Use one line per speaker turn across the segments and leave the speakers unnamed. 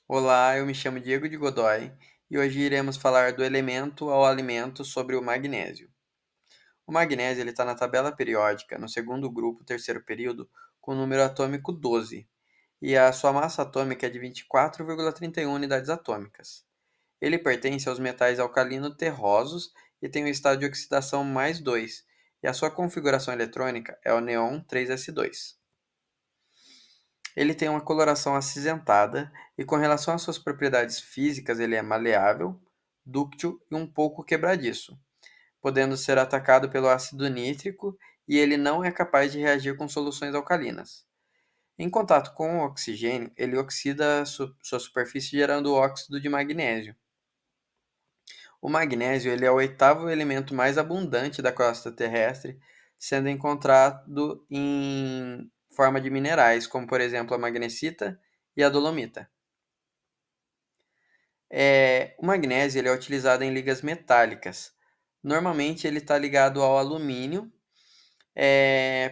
Olá, eu me chamo Diego de Godoy e hoje iremos falar do elemento ao alimento sobre o magnésio. O magnésio está na tabela periódica, no segundo grupo, terceiro período, com o número atômico 12, e a sua massa atômica é de 24,31 unidades atômicas. Ele pertence aos metais alcalino-terrosos e tem o estado de oxidação mais 2, e a sua configuração eletrônica é o neon 3s2. Ele tem uma coloração acinzentada e, com relação às suas propriedades físicas, ele é maleável, dúctil e um pouco quebradiço, podendo ser atacado pelo ácido nítrico, e ele não é capaz de reagir com soluções alcalinas. Em contato com o oxigênio, ele oxida sua superfície, gerando o óxido de magnésio. O magnésio ele é o oitavo elemento mais abundante da crosta terrestre, sendo encontrado em forma de minerais, como por exemplo a magnesita e a dolomita. O magnésio ele é utilizado em ligas metálicas. Normalmente ele está ligado ao alumínio,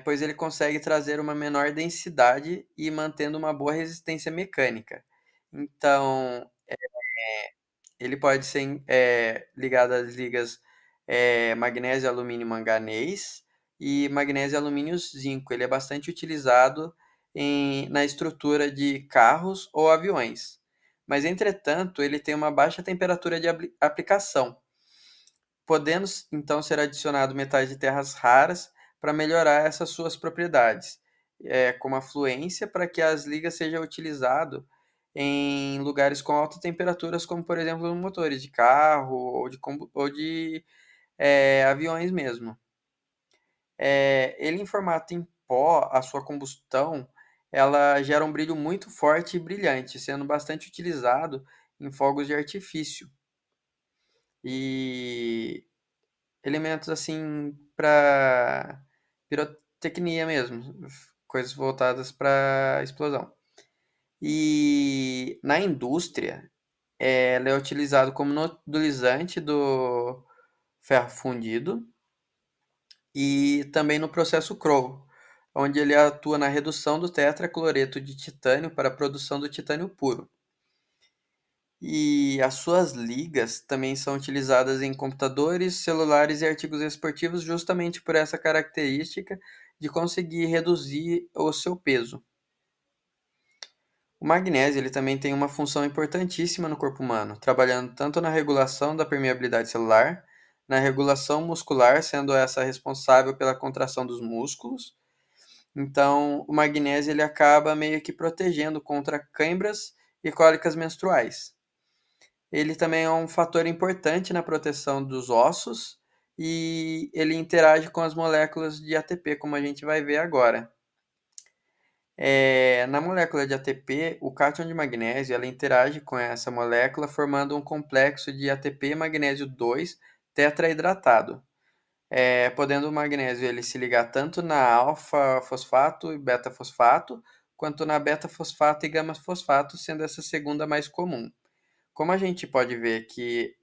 pois ele consegue trazer uma menor densidade e mantendo uma boa resistência mecânica. Então, ele pode ser ligado às ligas magnésio, alumínio, manganês e magnésio, alumínio, zinco. Ele é bastante utilizado na estrutura de carros ou aviões. Mas, entretanto, ele tem uma baixa temperatura de aplicação, podendo então ser adicionado metais de terras raras para melhorar essas suas propriedades, como a fluência, para que as ligas sejam utilizadas em lugares com altas temperaturas, como por exemplo motores de carro ou de aviões mesmo. Ele em formato em pó, a sua combustão, ela gera um brilho muito forte e brilhante, sendo bastante utilizado em fogos de artifício. E elementos assim para pirotecnia mesmo, coisas voltadas para explosão. E na indústria, ela é utilizado como nodulizante do ferro fundido e também no processo Crowe, onde ele atua na redução do tetracloreto de titânio para a produção do titânio puro. E as suas ligas também são utilizadas em computadores, celulares e artigos esportivos justamente por essa característica de conseguir reduzir o seu peso. O magnésio ele também tem uma função importantíssima no corpo humano, trabalhando tanto na regulação da permeabilidade celular, na regulação muscular, sendo essa responsável pela contração dos músculos. Então, o magnésio ele acaba meio que protegendo contra câimbras e cólicas menstruais. Ele também é um fator importante na proteção dos ossos e ele interage com as moléculas de ATP, como a gente vai ver agora. Na molécula de ATP, o cátion de magnésio ela interage com essa molécula, formando um complexo de ATP magnésio 2 tetraidratado, podendo o magnésio ele se ligar tanto na alfa-fosfato e beta-fosfato, quanto na beta-fosfato e gama-fosfato, sendo essa segunda mais comum. Como a gente pode ver que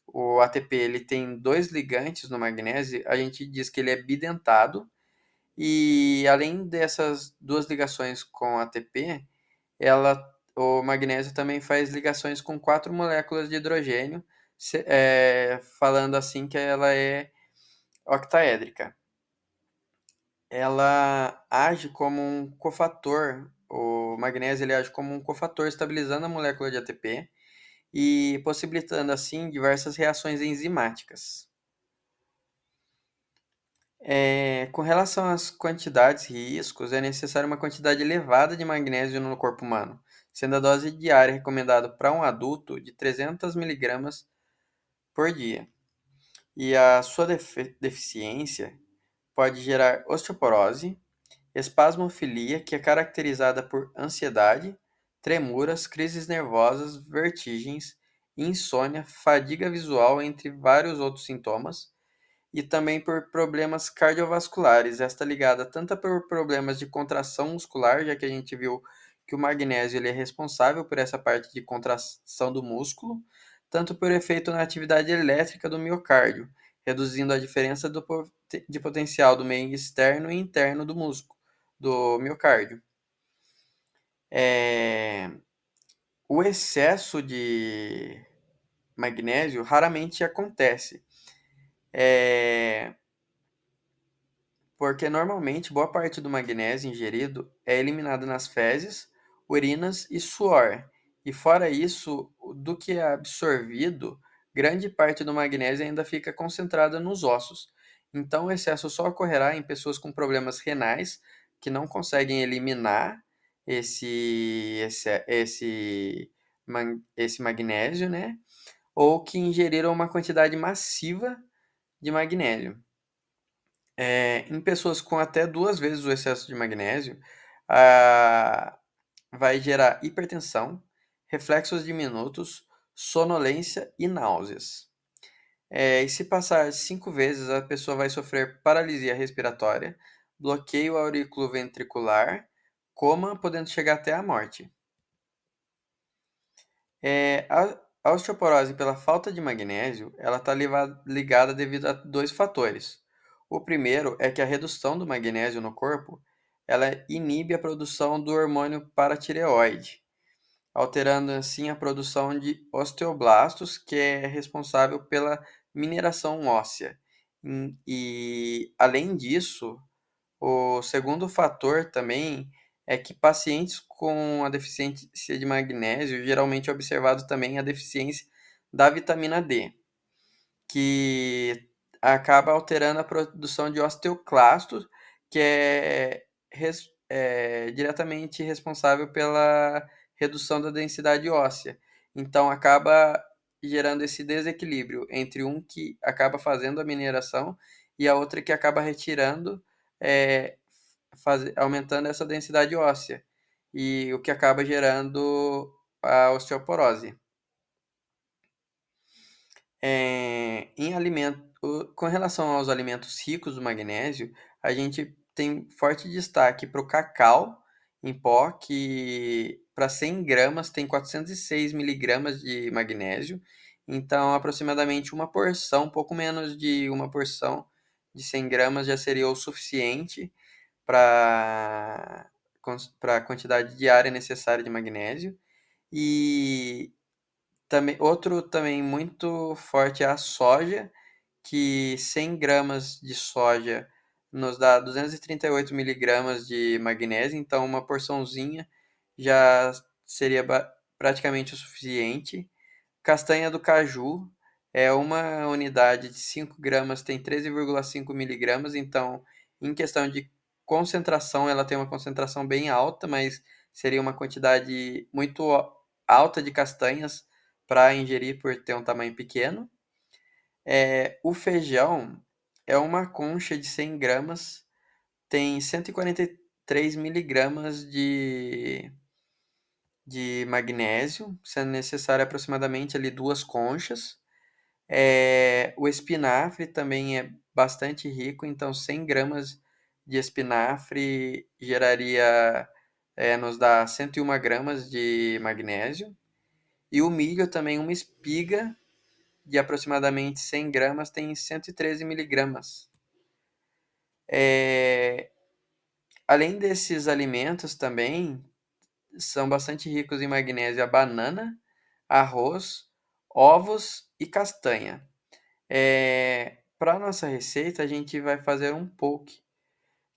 o ATP ele tem dois ligantes no magnésio, a gente diz que ele é bidentado, e além dessas duas ligações com ATP, o magnésio também faz ligações com quatro moléculas de hidrogênio, falando assim que ela é octaédrica. Ela age como um cofator, o magnésio ele age como um cofator, estabilizando a molécula de ATP e possibilitando assim diversas reações enzimáticas. Com relação às quantidades e riscos, é necessária uma quantidade elevada de magnésio no corpo humano, sendo a dose diária recomendada para um adulto de 300 miligramas por dia. E a sua deficiência pode gerar osteoporose, espasmofilia, que é caracterizada por ansiedade, tremuras, crises nervosas, vertigens, insônia, fadiga visual, entre vários outros sintomas, e também por problemas cardiovasculares, esta ligada tanto por problemas de contração muscular, já que a gente viu que o magnésio ele é responsável por essa parte de contração do músculo, tanto por efeito na atividade elétrica do miocárdio, reduzindo a diferença de potencial do meio externo e interno do músculo, do miocárdio. O excesso de magnésio raramente acontece, é, porque normalmente boa parte do magnésio ingerido é eliminado nas fezes, urinas e suor. E fora isso, do que é absorvido, grande parte do magnésio ainda fica concentrada nos ossos. Então, o excesso só ocorrerá em pessoas com problemas renais que não conseguem eliminar esse magnésio, né? Ou que ingeriram uma quantidade massiva de magnésio. Em pessoas com até duas vezes o excesso de magnésio, ah, vai gerar hipertensão, reflexos diminutos, sonolência e náuseas. E se passar 5 vezes, a pessoa vai sofrer paralisia respiratória, bloqueio auriculoventricular, coma, podendo chegar até a morte. A osteoporose pela falta de magnésio, ela está ligada devido a dois fatores. O primeiro é que a redução do magnésio no corpo, ela inibe a produção do hormônio paratireoide, alterando assim a produção de osteoblastos, que é responsável pela mineração óssea. E além disso, o segundo fator também é que pacientes com a deficiência de magnésio, geralmente é observado também a deficiência da vitamina D, que acaba alterando a produção de osteoclastos, que é diretamente responsável pela redução da densidade óssea. Então, acaba gerando esse desequilíbrio entre um que acaba fazendo a mineração e a outra que acaba retirando, é, aumentando essa densidade óssea, e o que acaba gerando a osteoporose. Com relação aos alimentos ricos do magnésio, a gente tem forte destaque para o cacau em pó, que para 100 gramas tem 406 miligramas de magnésio. Então, aproximadamente uma porção, um pouco menos de uma porção de 100 gramas já seria o suficiente para a quantidade diária necessária de magnésio. E também, outro também muito forte é a soja, que 100 gramas de soja nos dá 238 miligramas de magnésio, então uma porçãozinha já seria praticamente o suficiente. Castanha do caju é uma unidade de 5 gramas, tem 13,5 miligramas, então em questão de concentração, ela tem uma concentração bem alta, mas seria uma quantidade muito alta de castanhas para ingerir por ter um tamanho pequeno. O feijão é uma concha de 100 gramas, tem 143 miligramas de magnésio, sendo necessário aproximadamente ali 2 conchas. O espinafre também é bastante rico, então 100 gramas de espinafre nos dá 101 gramas de magnésio. E o milho também, uma espiga de aproximadamente 100 gramas tem 113 miligramas. Além desses alimentos também, são bastante ricos em magnésio a banana, arroz, ovos e castanha. Para a nossa receita, a gente vai fazer um poke,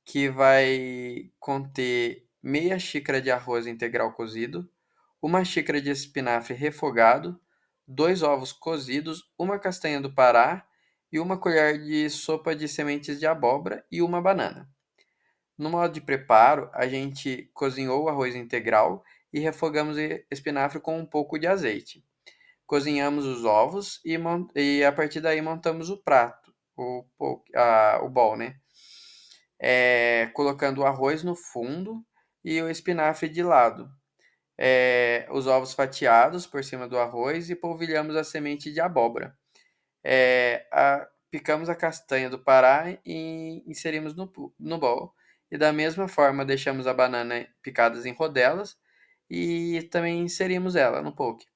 que vai conter meia xícara de arroz integral cozido, uma xícara de espinafre refogado, 2 ovos cozidos, uma castanha do Pará e uma colher de sopa de sementes de abóbora e uma banana. No modo de preparo, a gente cozinhou o arroz integral e refogamos o espinafre com um pouco de azeite. Cozinhamos os ovos e a partir daí montamos o prato, o bowl, né? Colocando o arroz no fundo e o espinafre de lado. Os ovos fatiados por cima do arroz e polvilhamos a semente de abóbora. Picamos a castanha do Pará e inserimos no bowl. E da mesma forma deixamos a banana picadas em rodelas e também inserimos ela no poke.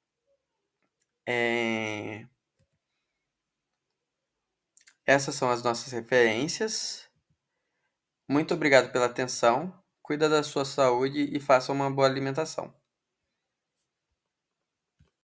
Essas são as nossas referências. Muito obrigado pela atenção. Cuida da sua saúde e faça uma boa alimentação.